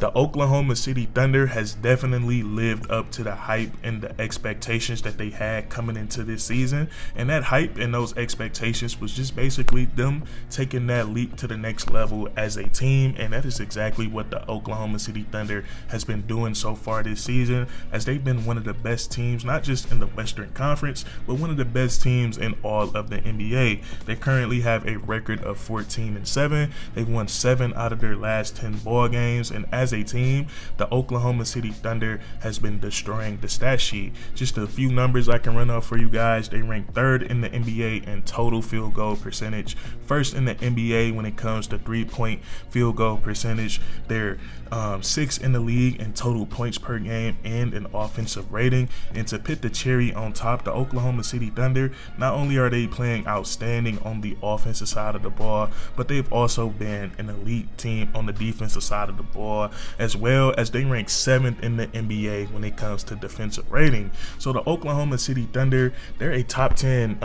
The Oklahoma City Thunder has definitely lived up to the hype and the expectations that they had coming into this season, and that hype and those expectations was just basically them taking that leap to the next level as a team, and that is exactly what the Oklahoma City Thunder has been doing so far this season, as they've been one of the best teams, not just in the Western Conference, but one of the best teams in all of the NBA. They currently have a record of 14-7. They've won 7 out of their last 10 ball games, and as a team, the Oklahoma City Thunder has been destroying the stat sheet. Just a few numbers I can run off for you guys. They rank 3rd in the NBA in total field goal percentage, 1st in the NBA when it comes to 3-point field goal percentage. They're 6th in the league in total points per game and an offensive rating. And to put the cherry on top, the Oklahoma City Thunder, not only are they playing outstanding on the offensive side of the ball, but they've also been an elite team on the defensive side of the ball, as well as they rank 7th in the NBA when it comes to defensive rating. So the Oklahoma City Thunder, they're a top 10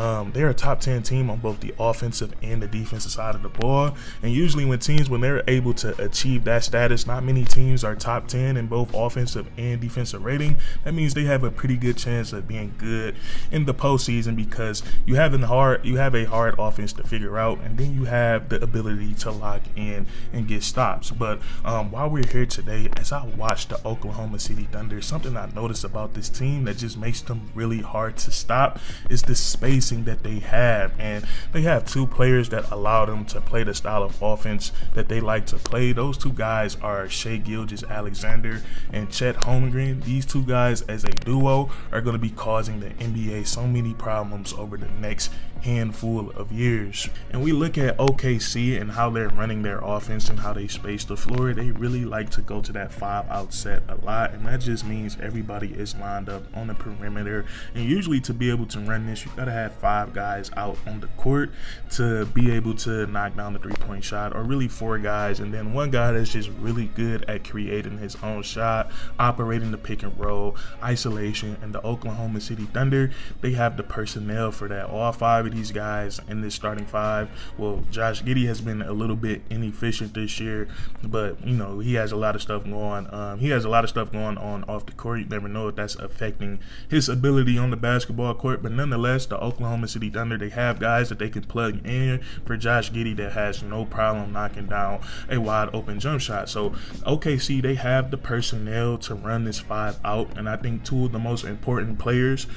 team on both the offensive and the defensive side of the ball. And usually when they're able to achieve that status, not many teams are top 10 in both offensive and defensive rating. That means they have a pretty good chance of being good in the postseason, because you have a hard offense to figure out, and then you have the ability to lock in and get stops. But while we're here today, as I watch the Oklahoma City Thunder, something I noticed about this team that just makes them really hard to stop is the spacing that they have. And they have 2 players that allow them to play the style of offense that they like to play. Those 2 guys are Shai Gilgeous-Alexander and Chet Holmgren. These 2 guys as a duo are going to be causing the NBA so many problems over the next handful of years. And we look at OKC and how they're running their offense and how they space the floor. They really like to go to that 5-out set a lot, and that just means everybody is lined up on the perimeter. And usually to be able to run this, you gotta have 5 guys out on the court to be able to knock down the 3-point shot, or really 4 guys, and then 1 guy that's just really good at creating his own shot, operating the pick and roll, isolation. And the Oklahoma City Thunder, they have the personnel for that. All 5 of these guys in this starting 5. Well, Josh Giddey has been a little bit inefficient this year, but he has a lot of stuff going on off the court. You never know if that's affecting his ability on the basketball court, but nonetheless, the Oklahoma City Thunder, they have guys that they can plug in for Josh Giddey that has no problem knocking down a wide open jump shot. So OKC, they have the personnel to run this 5 out, and I think two of the most important players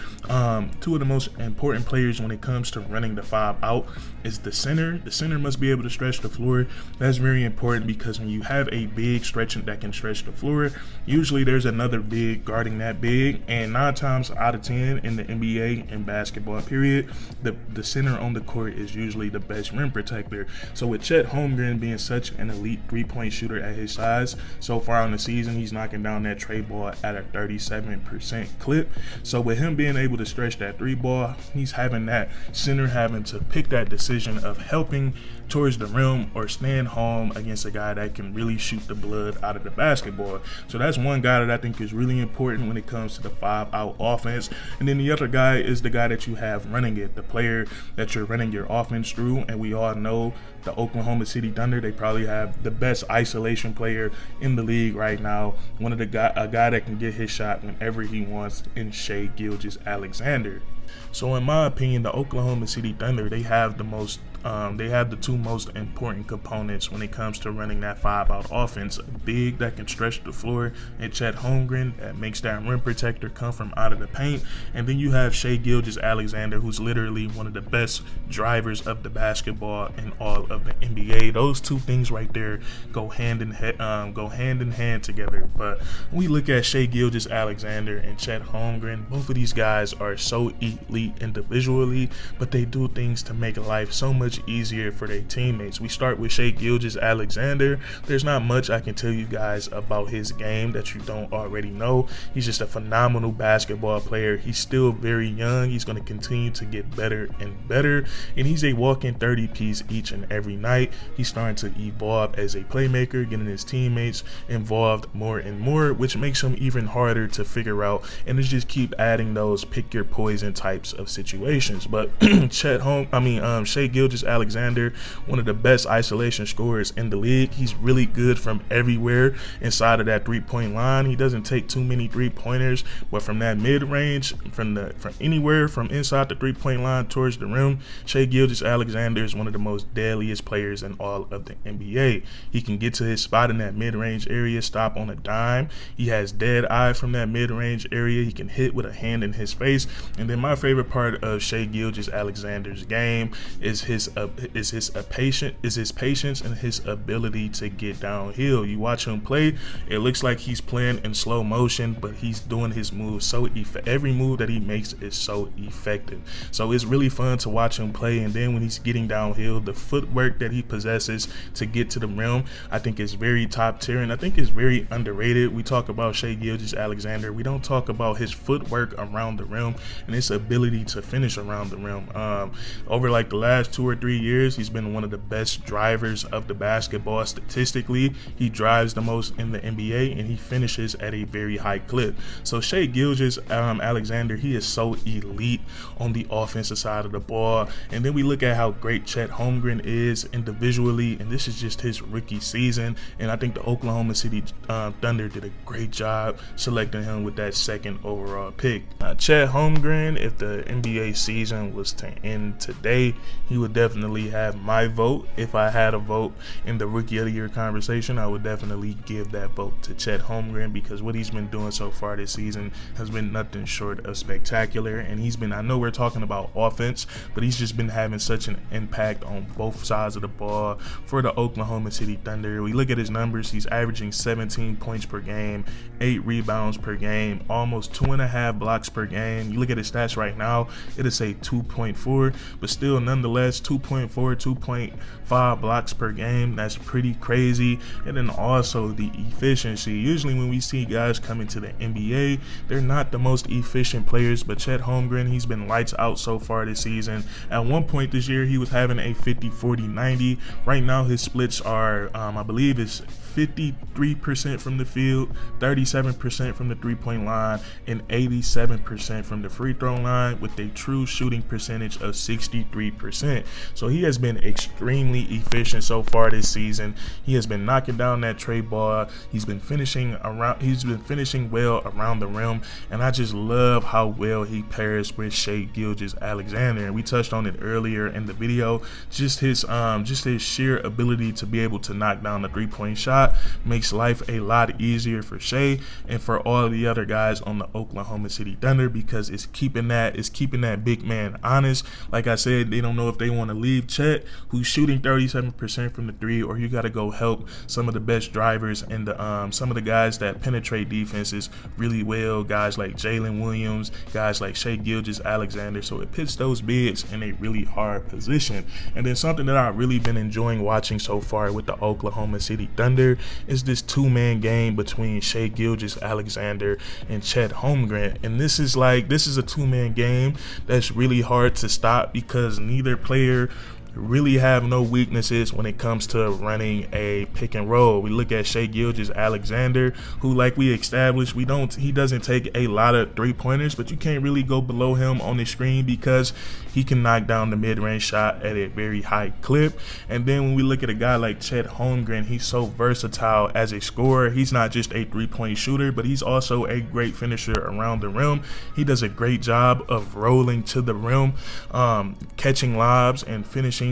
when it comes to running the 5 out is the center. The center must be able to stretch the floor. That's very important, because when you have a big that can stretch the floor, usually there's another big guarding that big, and 9 times out of 10 in the NBA and basketball period, the center on the court is usually the best rim protector. So with Chet Holmgren being such an elite 3-point shooter at his size, so far in the season he's knocking down that trey ball at a 37% clip. So with him being able to stretch that 3 ball, he's having that center having to pick that decision of helping towards the rim or staying home against a guy that can really shoot the blood out of the basketball. So that's one guy that I think is really important when it comes to the 5-out offense. And then the other guy is the guy that you have running it, the player that you're running your offense through. And we all know the Oklahoma City Thunder, they probably have the best isolation player in the league right now. A guy that can get his shot whenever he wants, in Shai Gilgeous-Alexander. So in my opinion, the Oklahoma City Thunder, they have the 2 most important components when it comes to running that 5-out offense. A big that can stretch the floor, and Chet Holmgren that makes that rim protector come from out of the paint. And then you have Shai Gilgeous-Alexander, who's literally one of the best drivers of the basketball in all of the NBA. Those 2 things right there go hand in hand together. But when we look at Shai Gilgeous-Alexander and Chet Holmgren, both of these guys are so elite individually, but they do things to make life so much easier for their teammates. We start with Shai Gilgeous-Alexander. There's not much I can tell you guys about his game that you don't already know. He's just a phenomenal basketball player. He's still very young. He's going to continue to get better and better, and he's a walking 30-piece each and every night. He's starting to evolve as a playmaker, getting his teammates involved more and more, which makes him even harder to figure out, and it's just keep adding those pick your poison type types of situations. But Shai Gilgeous-Alexander, one of the best isolation scorers in the league. He's really good from everywhere inside of that 3-point line. He doesn't take too many 3-pointers, but from that mid-range, from anywhere from inside the 3-point line towards the rim, Shai Gilgeous-Alexander is one of the most deadliest players in all of the NBA. He can get to his spot in that mid-range area, stop on a dime. He has dead eye from that mid-range area. He can hit with a hand in his face. And then my favorite part of Shai Gilgeous-Alexander's game is his patience and his ability to get downhill. You watch him play, it looks like he's playing in slow motion, but he's doing his moves so every move that he makes is so effective. So it's really fun to watch him play. And then when he's getting downhill, the footwork that he possesses to get to the rim, I think is very top tier, and I think is very underrated. We talk about Shai Gilgeous-Alexander, we don't talk about his footwork around the rim and his ability to finish around the rim. Over like the last 2 or 3 years, he's been one of the best drivers of the basketball. Statistically, he drives the most in the NBA, and he finishes at a very high clip. So Shai Gilgeous-Alexander, he is so elite on the offensive side of the ball. And then we look at how great Chet Holmgren is individually, and this is just his rookie season, and I think the Oklahoma City Thunder did a great job selecting him with that 2nd overall pick. Chet Holmgren, if the NBA season was to end today, he would definitely have my vote. If I had a vote in the Rookie of the Year conversation, I would definitely give that vote to Chet Holmgren, because what he's been doing so far this season has been nothing short of spectacular. And I know we're talking about offense, but he's just been having such an impact on both sides of the ball for the Oklahoma City Thunder. We look at his numbers, he's averaging 17 points per game, 8 rebounds per game, almost 2.5 blocks per game. You look at his stats right now, it'll say 2.4, but still nonetheless 2.4, 2.5 blocks per game. That's pretty crazy. And then also the efficiency. Usually when we see guys come into the NBA, they're not the most efficient players, but Chet Holmgren, he's been lights out so far this season. At one point this year, he was having a 50-40-90. Right now his splits are, I believe it's 53% from the field, 37% from the 3-point line, and 87% from the free throw line, with a true shooting percentage of 63%. So he has been extremely efficient so far this season. He has been knocking down that tray ball. He's been finishing well around the rim, and I just love how well he pairs with Shai Gilgeous-Alexander. And we touched on it earlier in the video. Just his sheer ability to be able to knock down the 3-point shot makes life a lot easier for Shai and for all the other guys on the Oklahoma City Thunder, because it's keeping that big man honest. Like I said, they don't know if they want to leave Chet, who's shooting 37% from the 3, or you got to go help some of the best drivers and some of the guys that penetrate defenses really well, guys like Jalen Williams, guys like Shai Gilgeous-Alexander. So it puts those bigs in a really hard position. And then something that I've really been enjoying watching so far with the Oklahoma City Thunder is this 2-man game between Shai Gilgeous-Alexander and Chet Holmgren. And this is a 2-man game that's really hard to stop, because neither player really have no weaknesses when it comes to running a pick and roll. We look at Shai Gilgeous-Alexander, who, like we established, he doesn't take a lot of 3-pointers, but you can't really go below him on the screen because he can knock down the mid-range shot at a very high clip. And then when we look at a guy like Chet Holmgren, he's so versatile as a scorer. He's not just a 3-point shooter, but he's also a great finisher around the rim. He does a great job of rolling to the rim, catching lobs and finishing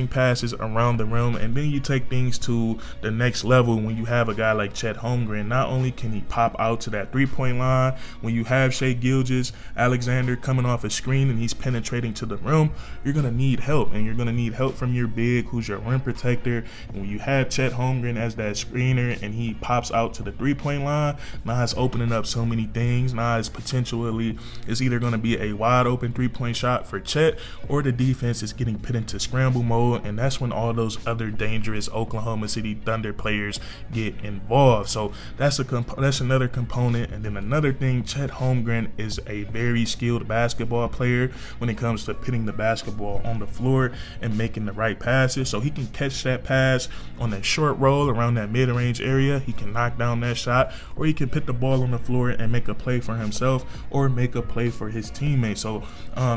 passes around the rim. And then you take things to the next level when you have a guy like Chet Holmgren. Not only can he pop out to that 3-point line, when you have Shai Gilgeous-Alexander coming off a screen and he's penetrating to the rim, you're going to need help, and you're going to need help from your big, who's your rim protector. And when you have Chet Holmgren as that screener and he pops out to the 3-point line, now it's opening up so many things. Now it's potentially, it's either going to be a wide open 3-point shot for Chet, or the defense is getting put into scramble mode, and that's when all those other dangerous Oklahoma City Thunder players get involved. So that's another component. And then another thing, Chet Holmgren is a very skilled basketball player when it comes to putting the basketball on the floor and making the right passes. So he can catch that pass on that short roll around that mid-range area. He can knock down that shot, or he can put the ball on the floor and make a play for himself or make a play for his teammates. So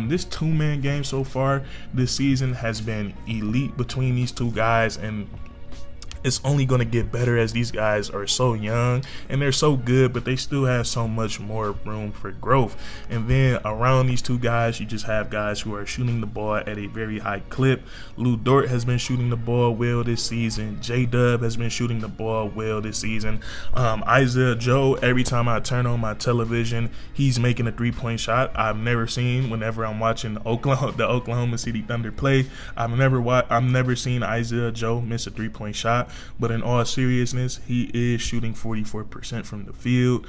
this two-man game so far this season has been elite between these two guys, and it's only going to get better as these guys are so young and they're so good, but they still have so much more room for growth. And then around these two guys, you just have guys who are shooting the ball at a very high clip. Lou Dort has been shooting the ball well this season. J-Dub has been shooting the ball well this season. Isaiah Joe, every time I turn on my television, he's making a three-point shot. I've never seen, whenever I'm watching the Oklahoma City Thunder play, I've never seen Isaiah Joe miss a three-point shot. But in all seriousness, he is shooting 44% from the field.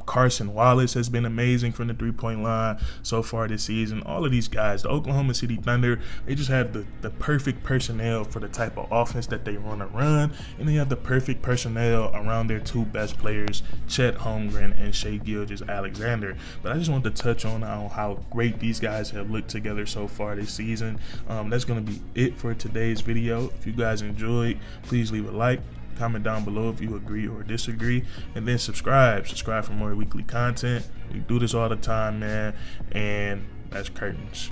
Carson Wallace has been amazing from the three-point line so far this season. All of these guys, the Oklahoma City Thunder, they just have the perfect personnel for the type of offense that they want to run, and they have the perfect personnel around their two best players, Chet Holmgren and Shai Gilgeous-Alexander. But I just wanted to touch on how great these guys have looked together so far this season. That's going to be it for today's video. If you guys enjoyed, please leave a like, comment down below if you agree or disagree, and then subscribe for more weekly content. We do this all the time, man, and that's curtains.